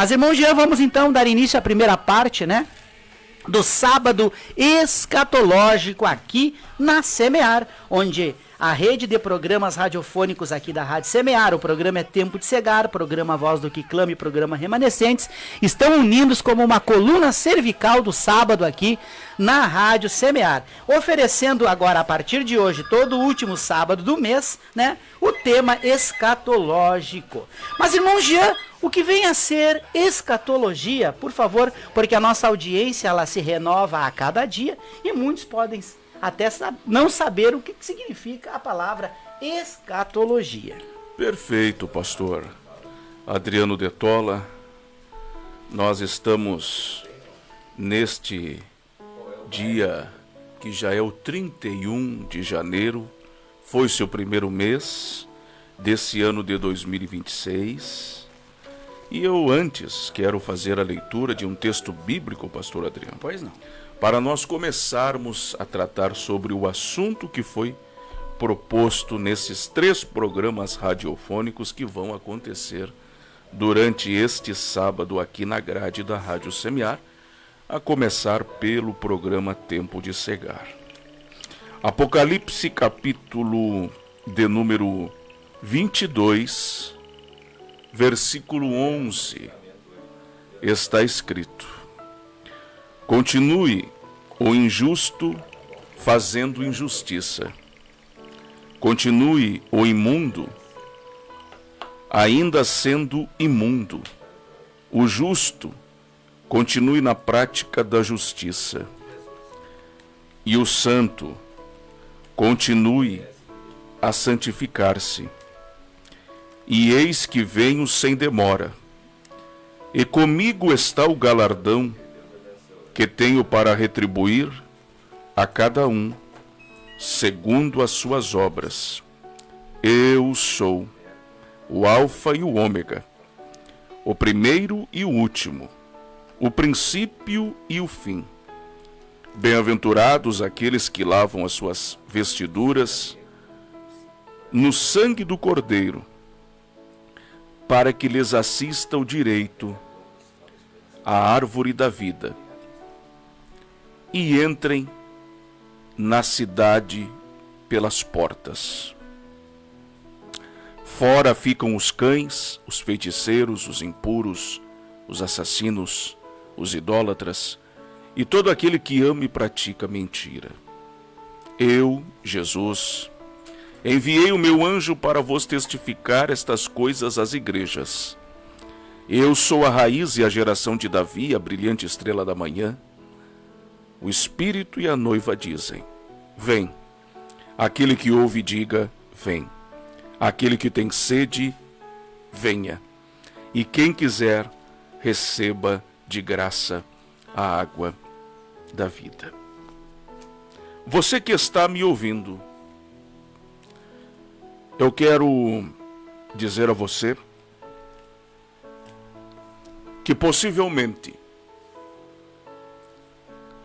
Mas, irmão Jean, vamos então dar início à primeira parte, né? Do sábado escatológico aqui na Semear, onde a rede de programas radiofônicos aqui da Rádio Semear, o programa é Tempo de Cegar, programa Voz do que Clama e programa Remanescentes, estão unidos como uma coluna cervical do sábado aqui na Rádio Semear, oferecendo agora, a partir de hoje, todo o último sábado do mês, né, o tema escatológico. Mas, irmão Jean, o que vem a ser escatologia, por favor, porque a nossa audiência ela se renova a cada dia e muitos podem até não saber o que significa a palavra escatologia. Perfeito, pastor Adriano de Tola. Nós estamos neste dia que já é o 31 de janeiro, foi seu primeiro mês desse ano de 2026. E eu antes quero fazer a leitura de um texto bíblico, pastor Adriano. Pois não. Para nós começarmos a tratar sobre o assunto que foi proposto nesses 3 programas radiofônicos que vão acontecer durante este sábado aqui na grade da Rádio Semear, a começar pelo programa Tempo de Cegar. Apocalipse capítulo de número 22, versículo 11, está escrito: continue o injusto fazendo injustiça. Continue o imundo ainda sendo imundo. O justo continue na prática da justiça. E o santo continue a santificar-se. E eis que venho sem demora. E comigo está o galardão que tenho para retribuir a cada um segundo as suas obras. Eu sou o Alfa e o Ômega, o primeiro e o último, o princípio e o fim. Bem-aventurados aqueles que lavam as suas vestiduras no sangue do Cordeiro, para que lhes assista o direito à árvore da vida, e entrem na cidade pelas portas. Fora ficam os cães, os feiticeiros, os impuros, os assassinos, os idólatras e todo aquele que ama e pratica mentira. Eu, Jesus, enviei o meu anjo para vos testificar estas coisas às igrejas. Eu sou a raiz e a geração de Davi, a brilhante estrela da manhã. O Espírito e a noiva dizem: vem. Aquele que ouve, diga: vem. Aquele que tem sede, venha. E quem quiser, receba de graça a água da vida. Você que está me ouvindo, eu quero dizer a você que possivelmente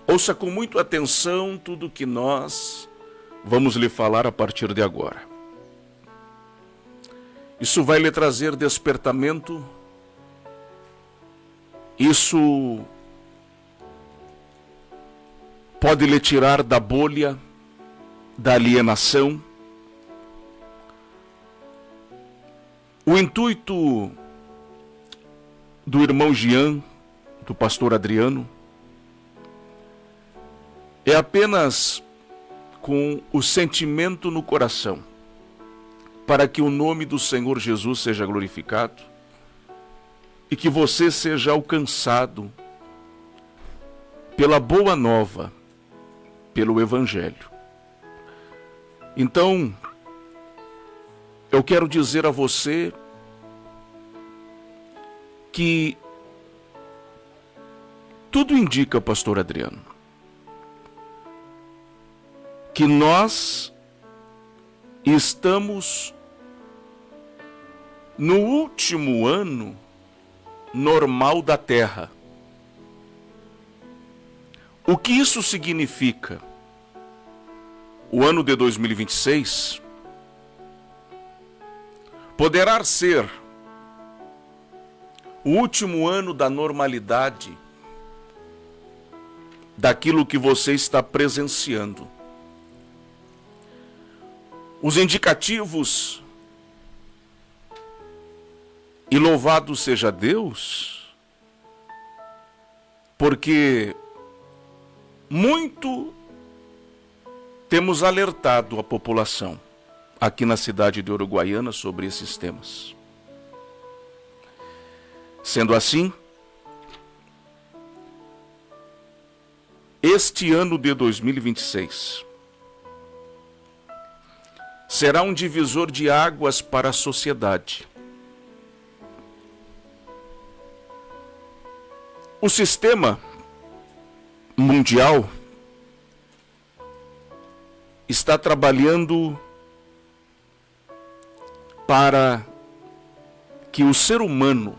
ouça com muita atenção tudo que nós vamos lhe falar a partir de agora. Isso vai lhe trazer despertamento, isso pode lhe tirar da bolha, da alienação. O intuito do irmão Jean, do pastor Adriano, é apenas com o sentimento no coração, para que o nome do Senhor Jesus seja glorificado e que você seja alcançado pela boa nova, pelo Evangelho. Então, eu quero dizer a você que tudo indica, pastor Adriano, que nós estamos no último ano normal da Terra. O que isso significa? O ano de 2026 poderá ser o último ano da normalidade daquilo que você está presenciando. Os indicativos, e louvado seja Deus, porque muito temos alertado a população aqui na cidade de Uruguaiana sobre esses temas. Sendo assim, este ano de 2026 será um divisor de águas para a sociedade. O sistema mundial está trabalhando para que o ser humano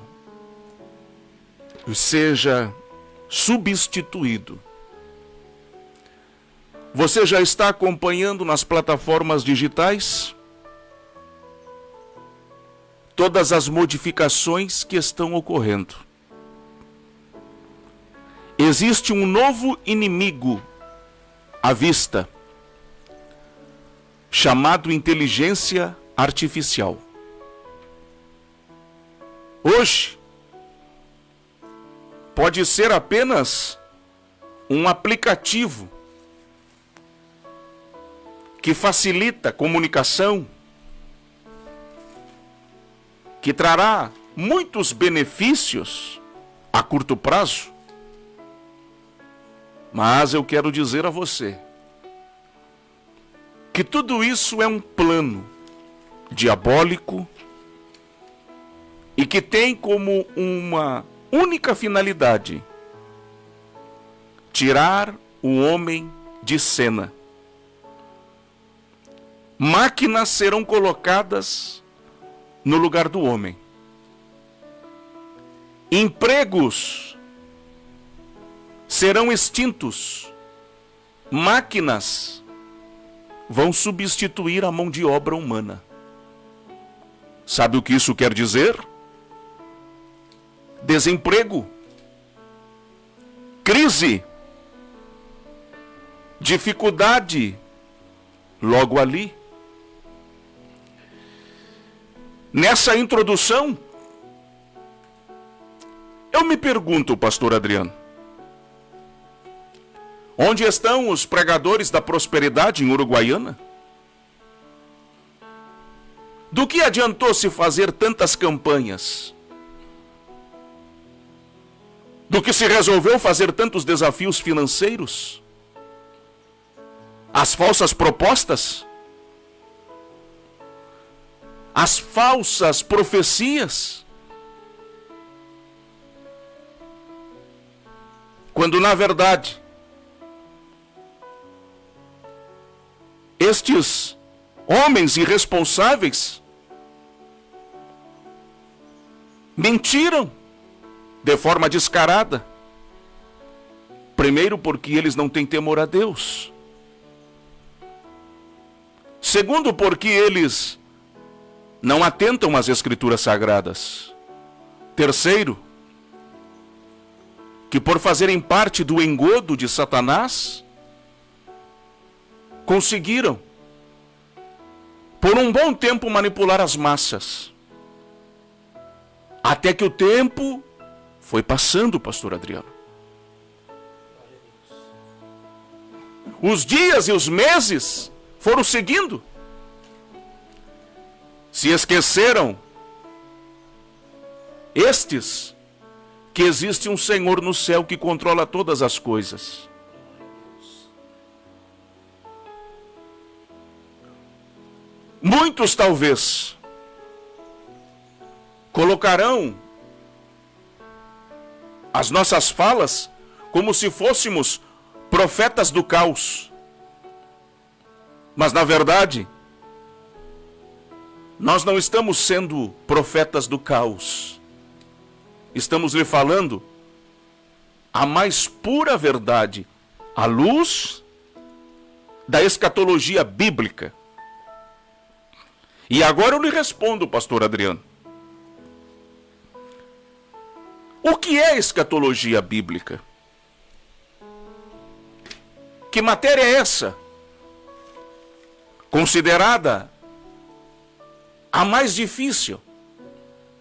seja substituído. Você já está acompanhando nas plataformas digitais todas as modificações que estão ocorrendo. Existe um novo inimigo à vista, chamado inteligência artificial. Hoje, pode ser apenas um aplicativo que facilita a comunicação, que trará muitos benefícios a curto prazo. Mas eu quero dizer a você que tudo isso é um plano diabólico e que tem como uma única finalidade tirar o homem de cena. Máquinas serão colocadas no lugar do homem. Empregos serão extintos. Máquinas vão substituir a mão de obra humana. Sabe o que isso quer dizer? Desemprego, crise, dificuldade, logo ali. Nessa introdução, eu me pergunto, pastor Adriano, onde estão os pregadores da prosperidade em Uruguaiana? Do que adiantou se fazer tantas campanhas? Do que se resolveu fazer tantos desafios financeiros? As falsas propostas? As falsas profecias? Quando na verdade estes homens irresponsáveis mentiram de forma descarada. Primeiro, porque eles não têm temor a Deus. Segundo, porque eles não atentam às Escrituras Sagradas. Terceiro, que por fazerem parte do engodo de Satanás, conseguiram, por um bom tempo, manipular as massas. Até que o tempo foi passando, pastor Adriano. Os dias e os meses foram seguindo. Se esqueceram estes que existe um Senhor no céu que controla todas as coisas. Muitos talvez colocarão as nossas falas como se fôssemos profetas do caos. Mas na verdade, nós não estamos sendo profetas do caos. Estamos lhe falando a mais pura verdade, à luz da escatologia bíblica. E agora eu lhe respondo, pastor Adriano. O que é escatologia bíblica? Que matéria é essa? Considerada a mais difícil,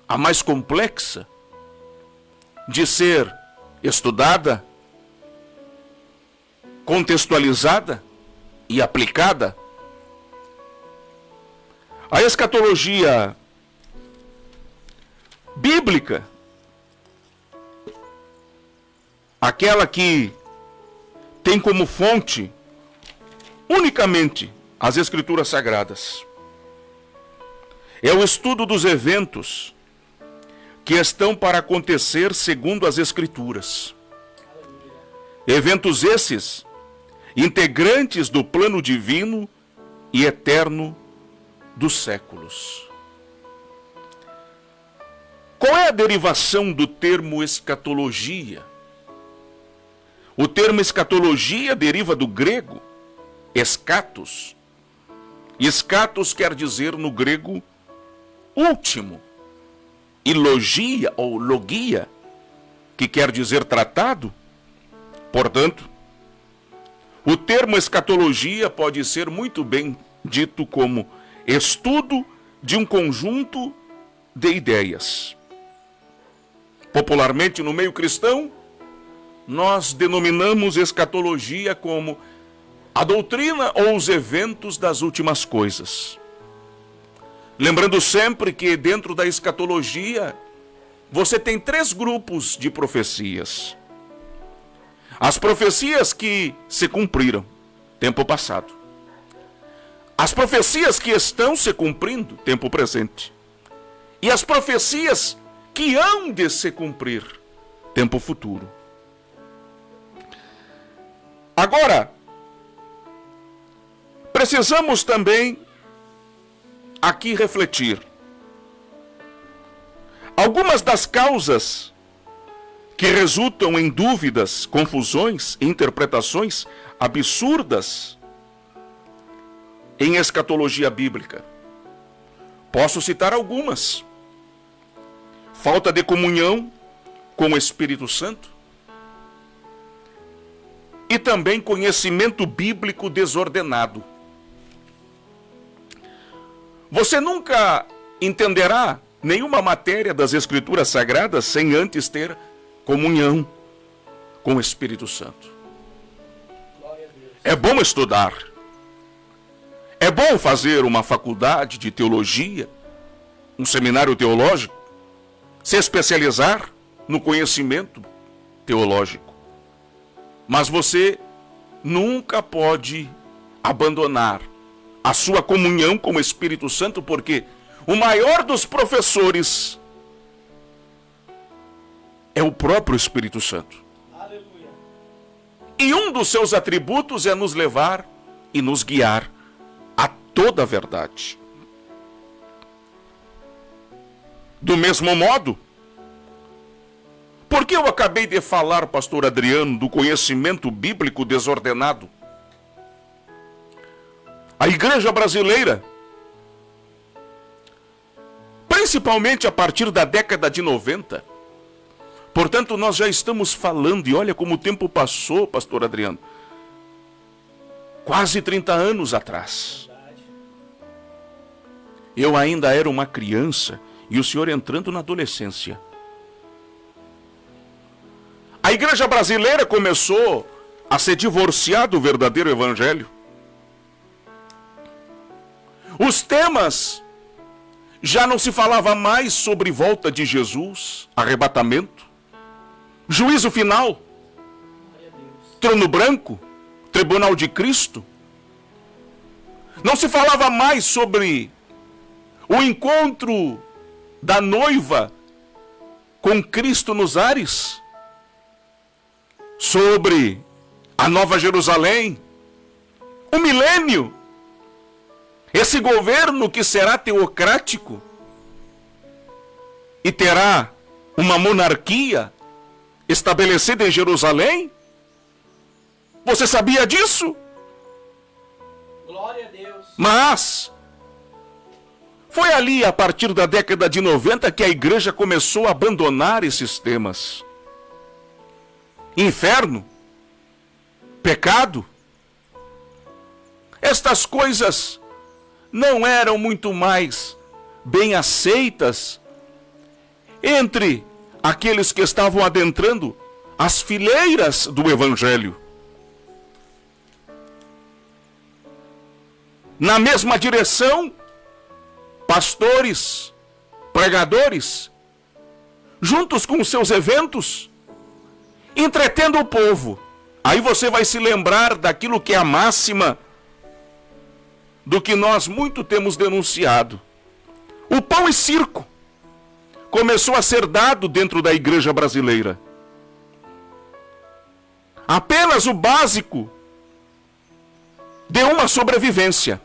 a mais complexa de ser estudada, contextualizada e aplicada. A escatologia bíblica, aquela que tem como fonte unicamente as Escrituras Sagradas, é o estudo dos eventos que estão para acontecer segundo as Escrituras. Eventos esses, integrantes do plano divino e eterno dos séculos. Qual é a derivação do termo escatologia? O termo escatologia deriva do grego eschatos. Eschatos quer dizer no grego último. E logia ou logia, que quer dizer tratado. Portanto, o termo escatologia pode ser muito bem dito como estudo de um conjunto de ideias. Popularmente, no meio cristão, nós denominamos escatologia como a doutrina ou os eventos das últimas coisas. Lembrando sempre que dentro da escatologia, você tem 3 grupos de profecias. As profecias que se cumpriram, tempo passado. As profecias que estão se cumprindo, tempo presente. E as profecias que hão de se cumprir, tempo futuro. Agora, precisamos também aqui refletir. Algumas das causas que resultam em dúvidas, confusões e interpretações absurdas em escatologia bíblica. Posso citar algumas. Falta de comunhão com o Espírito Santo e também conhecimento bíblico desordenado. Você nunca entenderá nenhuma matéria das Escrituras Sagradas sem antes ter comunhão com o Espírito Santo. É bom estudar. É bom fazer uma faculdade de teologia, um seminário teológico, se especializar no conhecimento teológico. Mas você nunca pode abandonar a sua comunhão com o Espírito Santo, porque o maior dos professores é o próprio Espírito Santo. Aleluia. E um dos seus atributos é nos levar e nos guiar a toda a verdade. Do mesmo modo, porque eu acabei de falar, pastor Adriano, do conhecimento bíblico desordenado? A igreja brasileira, principalmente a partir da década de 90, portanto nós já estamos falando, e olha como o tempo passou, pastor Adriano, quase 30 anos atrás. Eu ainda era uma criança e o senhor entrando na adolescência. A igreja brasileira começou a se divorciar do verdadeiro evangelho. Os temas já não se falava mais sobre volta de Jesus, arrebatamento, juízo final, trono branco, tribunal de Cristo. Não se falava mais sobre o encontro da noiva com Cristo nos ares, sobre a Nova Jerusalém, o milênio, esse governo que será teocrático e terá uma monarquia estabelecida em Jerusalém. Você sabia disso? Glória a Deus. Mas Foi ali, a partir da década de 90, que a igreja começou a abandonar esses temas. Inferno, pecado, estas coisas não eram muito mais bem aceitas entre aqueles que estavam adentrando as fileiras do Evangelho. Na mesma direção, pastores, pregadores, juntos com os seus eventos, entretendo o povo. Aí você vai se lembrar daquilo que é a máxima do que nós muito temos denunciado. O pão e circo começou a ser dado dentro da igreja brasileira. Apenas o básico de uma sobrevivência.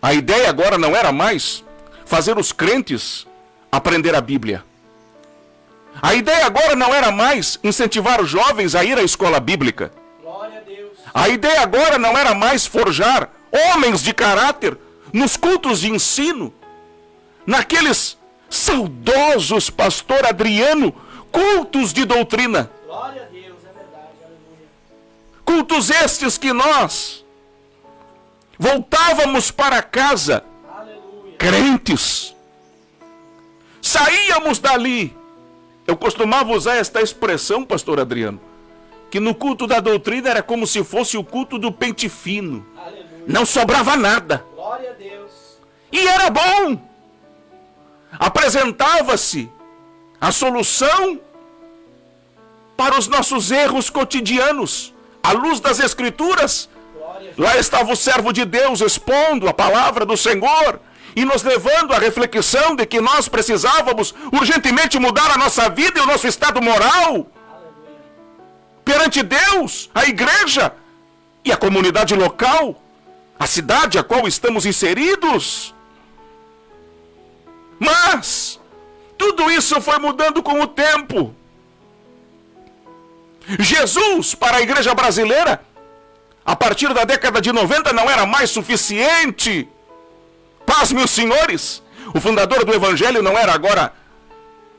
A ideia agora não era mais fazer os crentes aprender a Bíblia. A ideia agora não era mais incentivar os jovens a ir à escola bíblica. Glória a Deus. A ideia agora não era mais forjar homens de caráter nos cultos de ensino, naqueles saudosos, pastor Adriano, cultos de doutrina. Glória a Deus, é verdade, aleluia. Cultos estes que nós voltávamos para casa, Aleluia. crentes, saíamos dali. Eu costumava usar esta expressão, pastor Adriano, que no culto da doutrina era como se fosse o culto do pente fino. Aleluia. Não sobrava nada. Glória a Deus. E era bom. Apresentava-se a solução para os nossos erros cotidianos, à luz das Escrituras. Lá estava o servo de Deus expondo a palavra do Senhor e nos levando à reflexão de que nós precisávamos urgentemente mudar a nossa vida e o nosso estado moral perante Deus, a igreja e a comunidade local, a cidade a qual estamos inseridos. Mas tudo isso foi mudando com o tempo. Jesus, para a igreja brasileira, a partir da década de 90, não era mais suficiente. Pasme os senhores, o fundador do Evangelho não era agora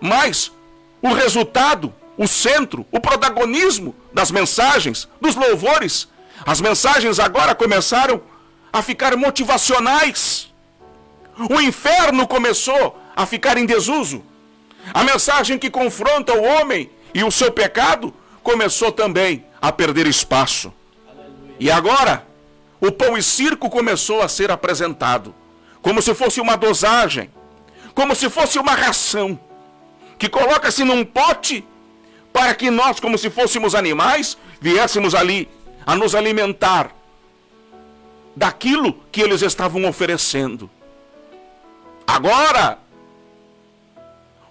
mais o resultado, o centro, o protagonismo das mensagens, dos louvores. As mensagens agora começaram a ficar motivacionais. O inferno começou a ficar em desuso. A mensagem que confronta o homem e o seu pecado começou também a perder espaço. E agora, o pão e circo começou a ser apresentado como se fosse uma dosagem, como se fosse uma ração, que coloca-se num pote para que nós, como se fôssemos animais, viéssemos ali a nos alimentar daquilo que eles estavam oferecendo. Agora,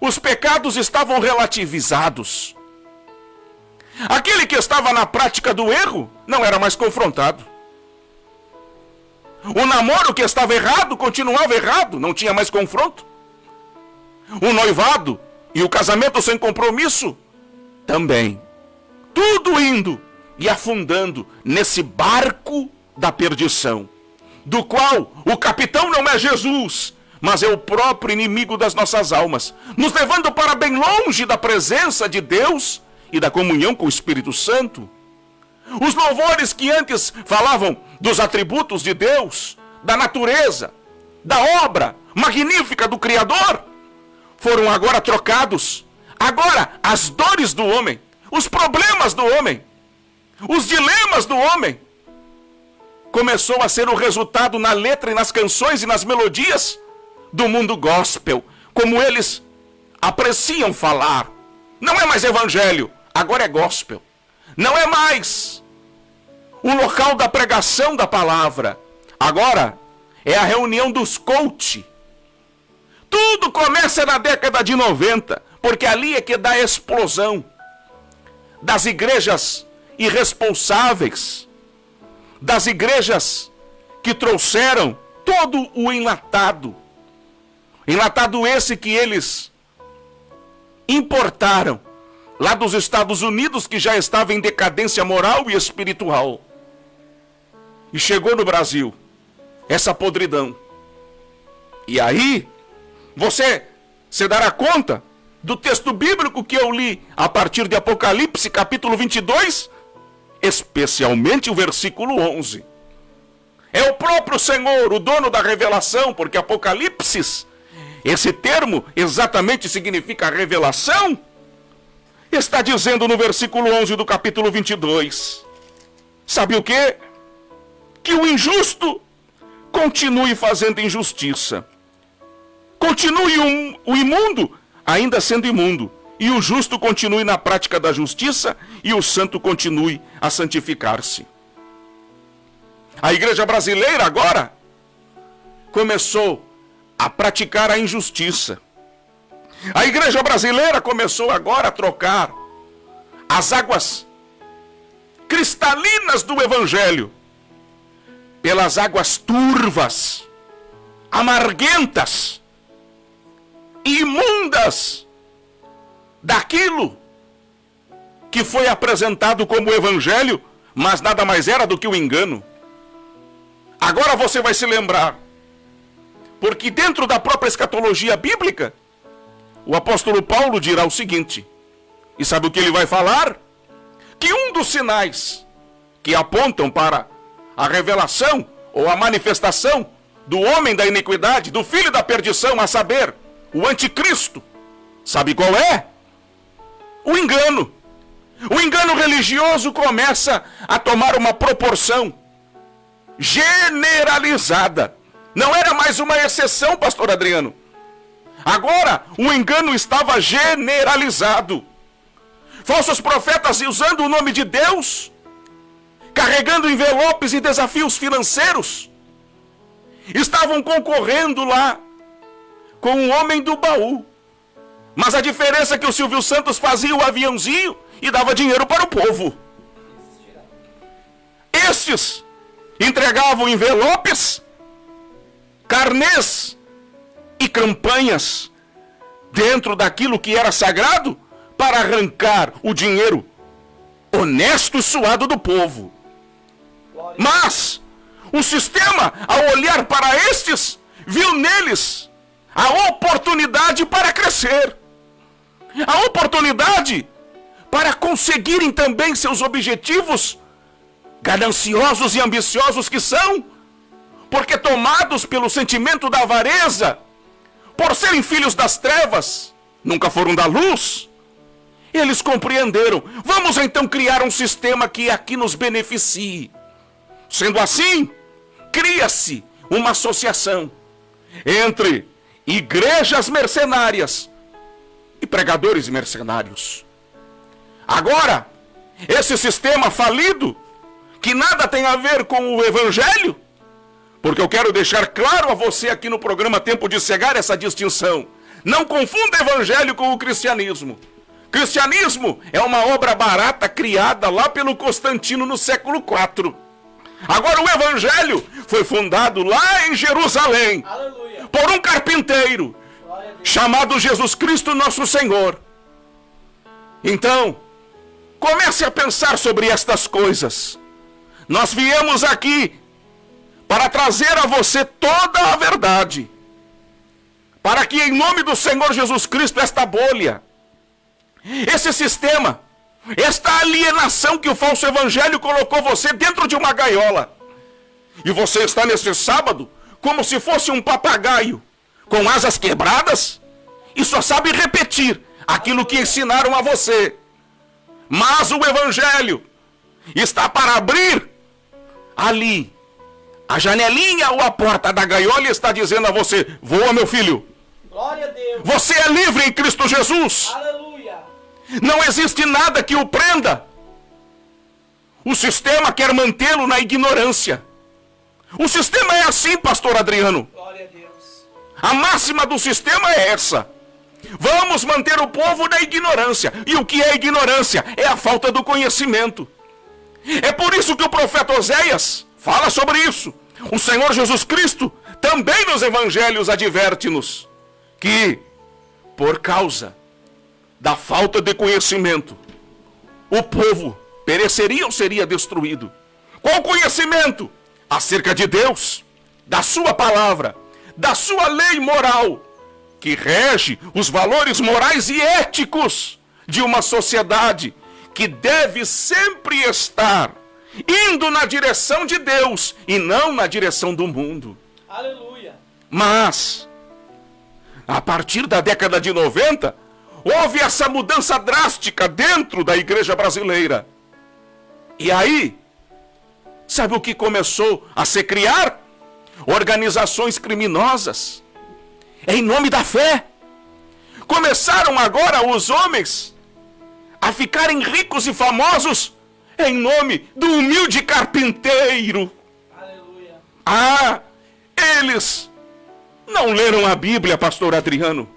os pecados estavam relativizados. Aquele que estava na prática do erro não era mais confrontado. O namoro que estava errado continuava errado, não tinha mais confronto. O noivado e o casamento sem compromisso também. Tudo indo e afundando nesse barco da perdição, do qual o capitão não é Jesus, mas é o próprio inimigo das nossas almas, nos levando para bem longe da presença de Deus e da comunhão com o Espírito Santo. Os louvores que antes falavam dos atributos de Deus, da natureza, da obra magnífica do Criador, foram agora trocados. Agora, as dores do homem, os problemas do homem, os dilemas do homem, começou a ser o resultado na letra e nas canções e nas melodias do mundo gospel, como eles apreciam falar. Não é mais evangelho, agora é gospel. Não é mais o local da pregação da palavra, agora é a reunião dos coach. Tudo começa na década de 90, porque ali é que dá a explosão das igrejas irresponsáveis, das igrejas que trouxeram todo o enlatado esse que eles importaram lá dos Estados Unidos, que já estava em decadência moral e espiritual, e chegou no Brasil essa podridão. E aí, você se dará conta do texto bíblico que eu li a partir de Apocalipse, capítulo 22, especialmente o versículo 11. É o próprio Senhor, o dono da revelação, porque Apocalipse, esse termo exatamente significa revelação, está dizendo no versículo 11 do capítulo 22. Sabe o quê? Que o injusto continue fazendo injustiça. Continue o imundo ainda sendo imundo. E o justo continue na prática da justiça e o santo continue a santificar-se. A igreja brasileira agora começou a praticar a injustiça. A igreja brasileira começou agora a trocar as águas cristalinas do evangelho pelas águas turvas, amarguentas, imundas daquilo que foi apresentado como evangelho, mas nada mais era do que o engano. Agora você vai se lembrar, porque dentro da própria escatologia bíblica, o apóstolo Paulo dirá o seguinte, e sabe o que ele vai falar? Que um dos sinais que apontam para a revelação ou a manifestação do homem da iniquidade, do filho da perdição, a saber, o anticristo, sabe qual é? O engano. O engano religioso começa a tomar uma proporção generalizada. Não era mais uma exceção, pastor Adriano. Agora, o engano estava generalizado. Falsos profetas usando o nome de Deus, carregando envelopes e desafios financeiros, estavam concorrendo lá com o homem do baú. Mas a diferença é que o Silvio Santos fazia o aviãozinho e dava dinheiro para o povo. Estes entregavam envelopes, carnês e campanhas dentro daquilo que era sagrado para arrancar o dinheiro honesto e suado do povo. Mas o sistema, ao olhar para estes, viu neles a oportunidade para crescer, a oportunidade para conseguirem também seus objetivos, gananciosos e ambiciosos que são, porque tomados pelo sentimento da avareza, por serem filhos das trevas, nunca foram da luz, eles compreenderam, vamos então criar um sistema que aqui nos beneficie. Sendo assim, cria-se uma associação entre igrejas mercenárias e pregadores mercenários. Agora, esse sistema falido, que nada tem a ver com o evangelho, porque eu quero deixar claro a você aqui no programa Tempo de Cegar essa distinção. Não confunda evangelho com o cristianismo. Cristianismo é uma obra barata criada lá pelo Constantino no século IV. Agora o evangelho foi fundado lá em Jerusalém, aleluia, por um carpinteiro chamado Jesus Cristo nosso Senhor. Então, comece a pensar sobre estas coisas. Nós viemos aqui para trazer a você toda a verdade, para que em nome do Senhor Jesus Cristo esta bolha, esse sistema, esta alienação que o falso evangelho colocou você dentro de uma gaiola, e você está nesse sábado como se fosse um papagaio com asas quebradas e só sabe repetir aquilo que ensinaram a você. Mas o evangelho está para abrir ali a janelinha ou a porta da gaiola e está dizendo a você: voa, meu filho. Glória a Deus. Você é livre em Cristo Jesus. Aleluia. Não existe nada que o prenda. O sistema quer mantê-lo na ignorância. O sistema é assim, pastor Adriano. Glória a Deus. A máxima do sistema é essa. Vamos manter o povo na ignorância. E o que é ignorância? É a falta do conhecimento. É por isso que o profeta Oséias fala sobre isso. O Senhor Jesus Cristo também nos evangelhos adverte-nos que, por causa da falta de conhecimento, o povo pereceria ou seria destruído. Qual conhecimento? Acerca de Deus, da sua palavra, da sua lei moral, que rege os valores morais e éticos de uma sociedade que deve sempre estar indo na direção de Deus e não na direção do mundo. Aleluia. Mas, a partir da década de 90, houve essa mudança drástica dentro da igreja brasileira. E aí, sabe o que começou a se criar? Organizações criminosas, em nome da fé. Começaram agora os homens a ficarem ricos e famosos em nome do humilde carpinteiro. Aleluia. Ah, eles não leram a Bíblia, pastor Adriano.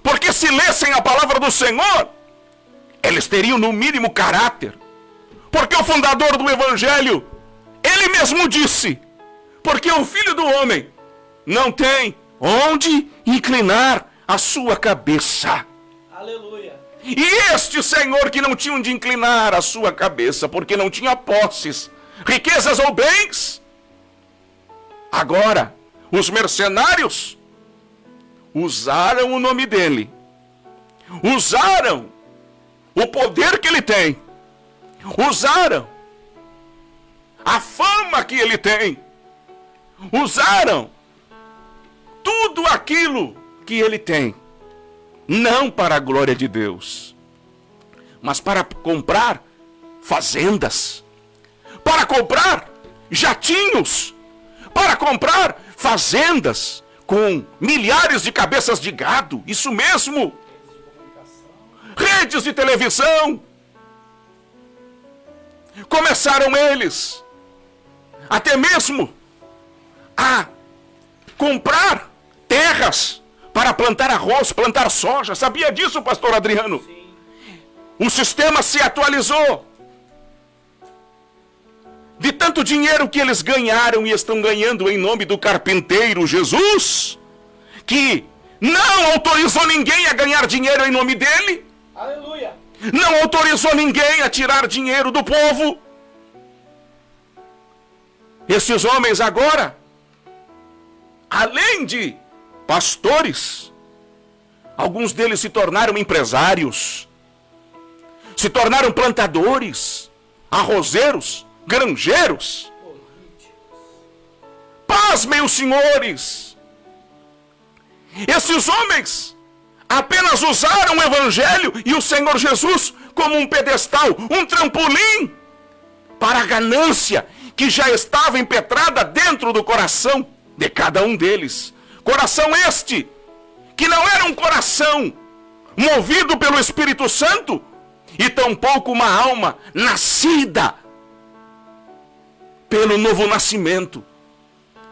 Porque se lessem a palavra do Senhor, eles teriam no mínimo caráter. Porque o fundador do Evangelho, ele mesmo disse, porque o Filho do Homem não tem onde inclinar a sua cabeça. Aleluia. E este Senhor que não tinha onde inclinar a sua cabeça, porque não tinha posses, riquezas ou bens, agora os mercenários usaram o nome dele, usaram o poder que ele tem, usaram a fama que ele tem, usaram tudo aquilo que ele tem, não para a glória de Deus, mas para comprar fazendas, para comprar jatinhos, para comprar fazendas com milhares de cabeças de gado, isso mesmo, redes de televisão. Começaram eles até mesmo a comprar terras para plantar arroz, plantar soja. Sabia disso, pastor Adriano? Sim. O sistema se atualizou. De tanto dinheiro que eles ganharam e estão ganhando em nome do carpinteiro Jesus, que não autorizou ninguém a ganhar dinheiro em nome dele. Aleluia. Não autorizou ninguém a tirar dinheiro do povo. Esses homens agora, além de pastores, alguns deles se tornaram empresários, se tornaram plantadores, arrozeiros, granjeiros. Pasmem os senhores, esses homens apenas usaram o Evangelho e o Senhor Jesus como um pedestal, um trampolim para a ganância que já estava impetrada dentro do coração de cada um deles. Coração este que não era um coração movido pelo Espírito Santo e tampouco uma alma nascida pelo novo nascimento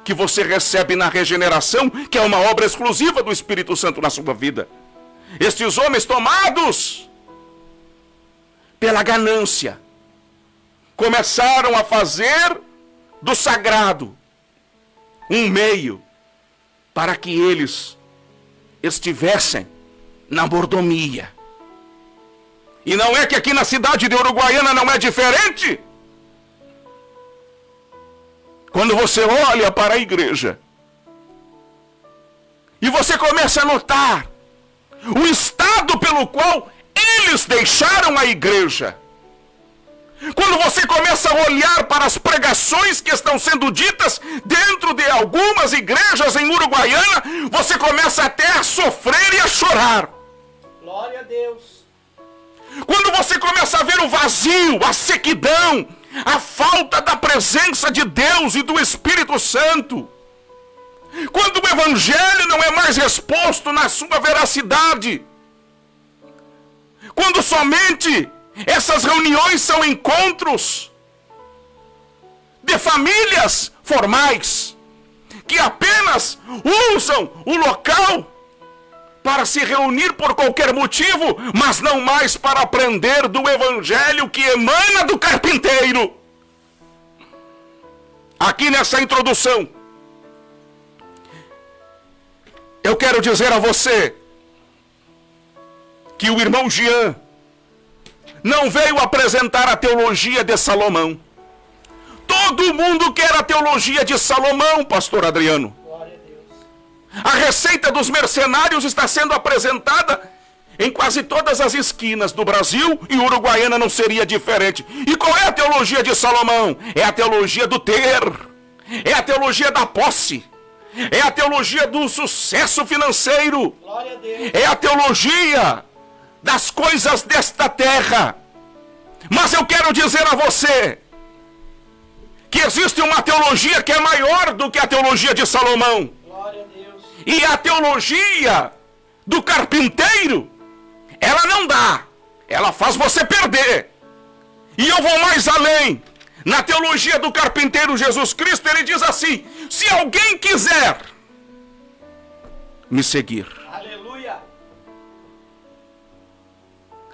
que você recebe na regeneração, que é uma obra exclusiva do Espírito Santo na sua vida. Estes homens tomados pela ganância começaram a fazer do sagrado um meio para que eles estivessem na mordomia. E não é que aqui na cidade de Uruguaiana não é diferente? Quando você olha para a igreja e você começa a notar o estado pelo qual eles deixaram a igreja, quando você começa a olhar para as pregações que estão sendo ditas dentro de algumas igrejas em Uruguaiana, você começa até a sofrer e a chorar. Glória a Deus. Quando você começa a ver o vazio, a sequidão, a falta da presença de Deus e do Espírito Santo, quando o Evangelho não é mais exposto na sua veracidade, quando somente essas reuniões são encontros de famílias formais, que apenas usam o local para se reunir por qualquer motivo, mas não mais para aprender do Evangelho que emana do carpinteiro. Aqui nessa introdução, eu quero dizer a você que o irmão Jean não veio apresentar a teologia de Salomão. Todo mundo quer a teologia de Salomão, pastor Adriano. Glória a Deus. A receita dos mercenários está sendo apresentada em quase todas as esquinas do Brasil, e Uruguaiana não seria diferente. E qual é a teologia de Salomão? É a teologia do ter, é a teologia da posse, é a teologia do sucesso financeiro, é a teologia das coisas desta terra. Mas eu quero dizer a você que existe uma teologia que é maior do que a teologia de Salomão. Glória a Deus. E a teologia do carpinteiro, ela não dá, ela faz você perder. E eu vou mais além. Na teologia do carpinteiro Jesus Cristo, ele diz assim: se alguém quiser me seguir, Aleluia.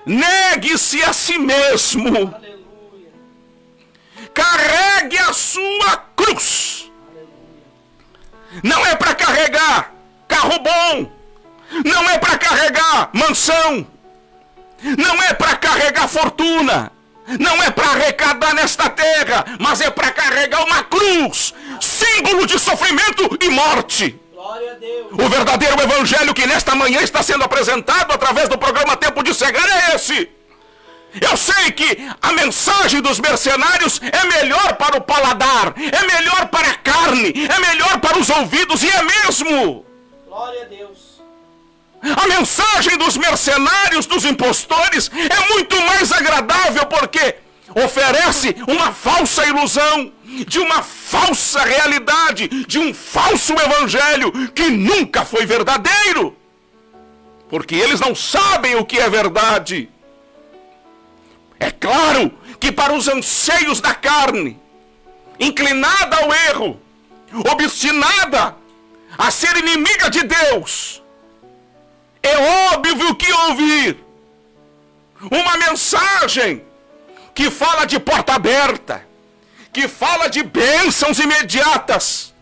negue-se a si mesmo, Aleluia. carregue a sua cruz. Aleluia. Não é para carregar carro bom, não é para carregar mansão, não é para carregar fortuna, não é para arrecadar nesta terra, mas é para carregar uma cruz, símbolo de sofrimento e morte. Glória a Deus. O verdadeiro evangelho que nesta manhã está sendo apresentado através do programa Tempo de Cegar é esse. Eu sei que a mensagem dos mercenários é melhor para o paladar, é melhor para a carne, é melhor para os ouvidos, e é mesmo. Glória a Deus. A mensagem dos mercenários, dos impostores, é muito mais agradável, porque oferece uma falsa ilusão, de uma falsa realidade, de um falso evangelho que nunca foi verdadeiro, porque eles não sabem o que é verdade. É claro que para os anseios da carne, inclinada ao erro, obstinada a ser inimiga de Deus, é óbvio que ouvir uma mensagem que fala de porta aberta, que fala de bênçãos imediatas,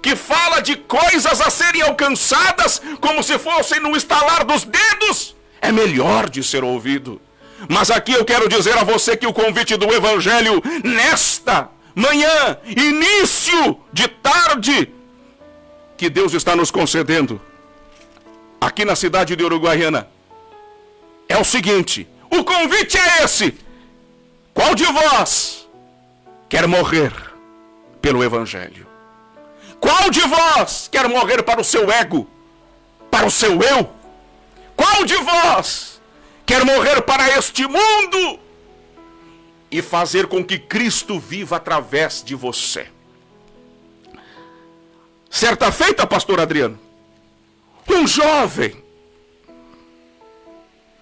que fala de coisas a serem alcançadas como se fossem no estalar dos dedos, é melhor de ser ouvido. Mas aqui eu quero dizer a você que o convite do Evangelho nesta manhã, início de tarde, que Deus está nos concedendo aqui na cidade de Uruguaiana, é o seguinte: o convite é esse. Qual de vós quer morrer pelo Evangelho? Qual de vós quer morrer para o seu ego, para o seu eu? Qual de vós quer morrer para este mundo e fazer com que Cristo viva através de você? Certa feita, pastor Adriano, um jovem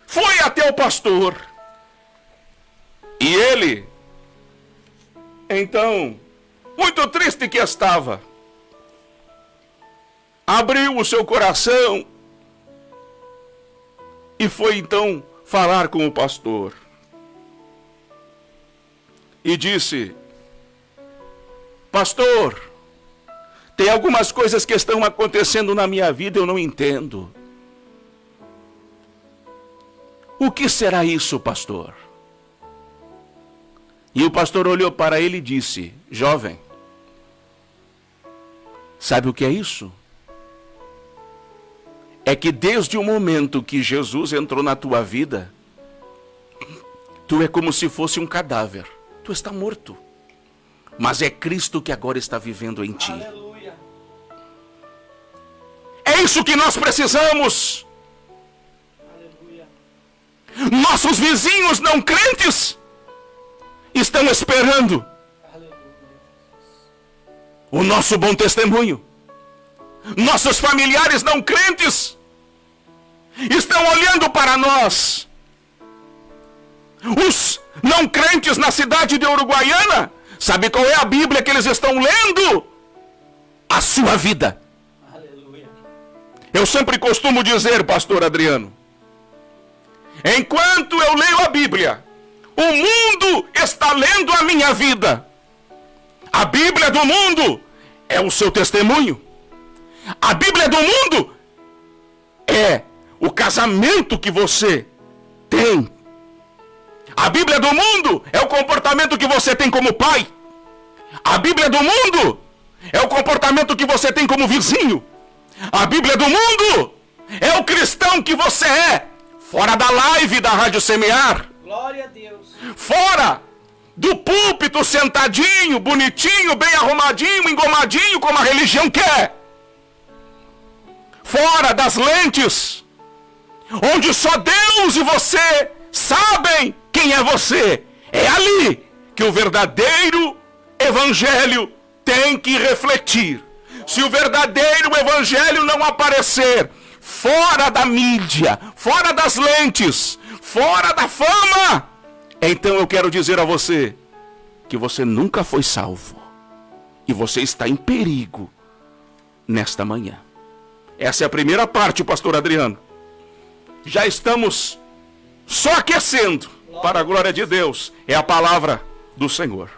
foi até o pastor e ele, então, muito triste que estava, abriu o seu coração e foi então falar com o pastor e disse: pastor, tem algumas coisas que estão acontecendo na minha vida, eu não entendo. O que será isso, pastor? E o pastor olhou para ele e disse: jovem, sabe o que é isso? É que desde o momento que Jesus entrou na tua vida, tu é como se fosse um cadáver. Tu está morto. Mas é Cristo que agora está vivendo em ti. Aleluia. É isso que nós precisamos. Aleluia. Nossos vizinhos não crentes estão esperando Aleluia. o nosso bom testemunho. Nossos familiares não crentes estão olhando para nós. Os não crentes na cidade de Uruguaiana, sabe qual é a Bíblia que eles estão lendo? A sua vida. Aleluia. Eu sempre costumo dizer, pastor Adriano, enquanto eu leio a Bíblia, o mundo está lendo a minha vida. A Bíblia do mundo é o seu testemunho. A Bíblia do mundo é o casamento que você tem. A Bíblia do mundo é o comportamento que você tem como pai. A Bíblia do mundo é o comportamento que você tem como vizinho. A Bíblia do mundo é o cristão que você é. Fora da live da Rádio Semear. Glória a Deus. Fora do púlpito sentadinho, bonitinho, bem arrumadinho, engomadinho, como a religião quer. Fora das lentes, onde só Deus e você sabem quem é você. É ali que o verdadeiro evangelho tem que refletir. Se o verdadeiro evangelho não aparecer fora da mídia, fora das lentes, fora da fama, então eu quero dizer a você que você nunca foi salvo e você está em perigo nesta manhã. Essa é a primeira parte, pastor Adriano. Já estamos só aquecendo, para a glória de Deus. É a palavra do Senhor.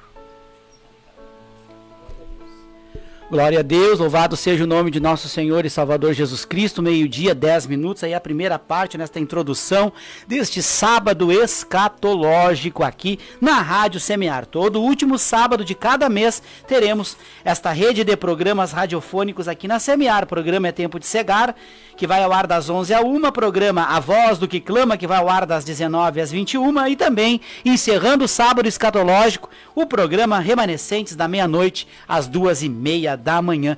Glória a Deus, louvado seja o nome de nosso Senhor e Salvador Jesus Cristo. 12:00, 10 minutos, aí a primeira parte nesta introdução deste sábado escatológico aqui na Rádio Semear. Todo último sábado de cada mês teremos esta rede de programas radiofônicos aqui na Semear. O programa É Tempo de Cegar, que vai ao ar das 11 à 1, programa A Voz do que Clama, que vai ao ar das 19 às 21, e também, encerrando o sábado escatológico, o programa Remanescentes da meia-noite às 2:30 da manhã.